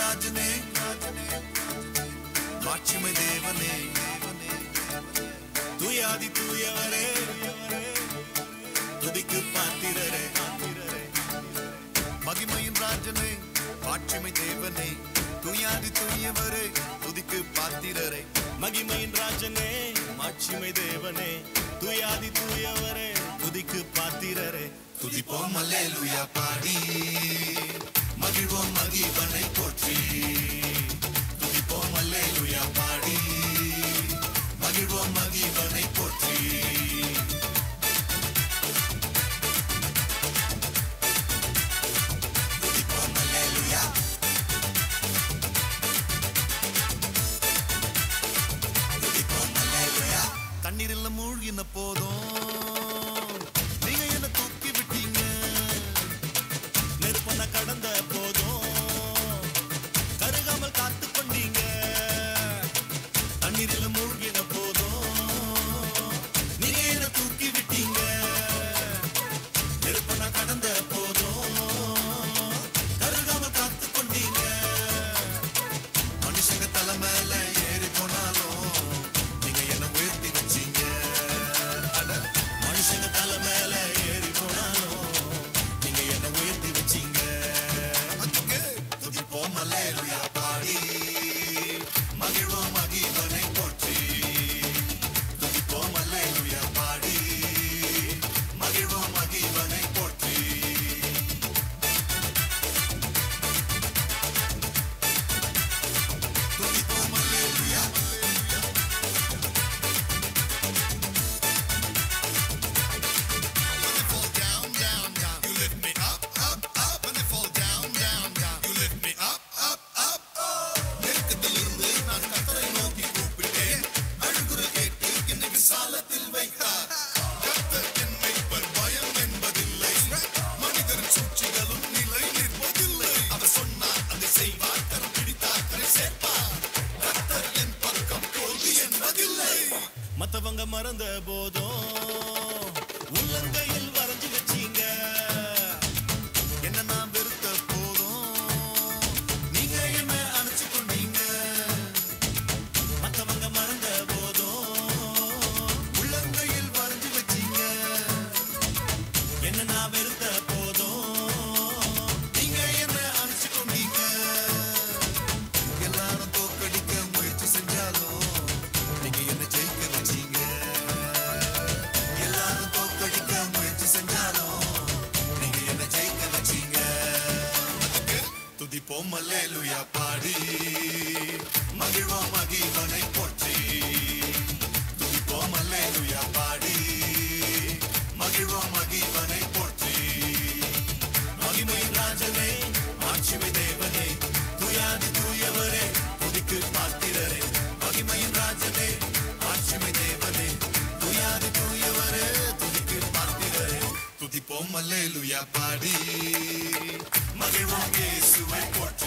ராஜனே மாட்சிமை தேவனே தூயாதி தூயவரே துதிக்கு பாத்திரரே மகிமையின் ராஜனே மாட்சிமை தேவனே தூயாதி தூயவரே துதிக்கு பாத்திரரே மகிமையின் ராஜனே மாட்சிமை தேவனே தூயாதி தூயவரே துதிக்கு பாத்திரரே துதிப்போம் அல்லேலூயா பாடி மகிழ்வோம் மகிழ்வனை போற்றி துதிப்போம் அல்லேலூயா பாடி மகிழ்வோம் மகிழ்வனை போற்றி துதிப்போம் அல்லேலூயா துதிப்போம் அல்லேலூயா தண்ணீரில் மூழ்கின போதும் நீங்க என்ன தூக்கி விட்டீங்க நெருப்பன கடந்த போதும் கருகாமல் காத்து கொண்டீங்க தண்ணீரில் மூழ்கின போதும் நீங்க என்ன தூக்கி விட்டீங்க நெருப்பன கடந்த போதும் கருகாமல் காத்து கொண்டீங்க மனுஷங்க தலை மேல ஏறி போனாலும் நீங்க என்ன உயர்த்தி வச்சீங்க மனுஷங்க தலை மேல ஏறி போனாலும் நீங்க என்ன உயர்த்தி வச்சீங்க துதிப்போம் அல்லேலூயா பாடி மகிழ்வோம் மகிழ்வனை போற்றி துதிப்போம் அல்லேலூயா பாடி மகிழ்வோம் மகிழ்வனை போற்றி துதிப்போம் அல்லேலூயா மத்தவங்க மறந்த போதும் உள்ளங்கையில் வரைஞ்சு வச்சீங்க என்ன நான் வெறுத்த போதும் நீங்க என்ன அணைச்சு கொண்டீங்க மத்தவங்க மறந்த போதும் உள்ளங்கையில் வரைஞ்சு வச்சீங்க என்ன நான் வெறுத்த போதும் நீங்க என்ன அணைச்சு கொண்டீங்க எல்லாரும் தோக்கடிக்க முயற்சி செஞ்சாலும் நீங்க என்ன ஜெயிக்க வச்சீங்க எல்லாரும் தோக்கடிக்க முயற்சி செஞ்சாலும் நீங்க என்ன ஜெயிக்க வச்சீங்க துதிப்போம் அல்லேலூயா பாடி மகிழ்வோம் மகிழ்வனை போற்றி துதிப்போம் அல்லேலூயா பாடி மகிழ்வோம் மகிழ்வனை போற்றி மகிமையின் ராஜனே மாட்சிமை தேவனே தூயாதி தூயவரே துதிக்கு பாத்திரரே மகிமையின் ராஜனே மாட்சிமை தேவனே தூயாதி தூயவரே துதிக்கு பாத்திரரே துதிப்போம் அல்லேலூயா பாடி மகிழ்வோம் இயேசுவை போற்றி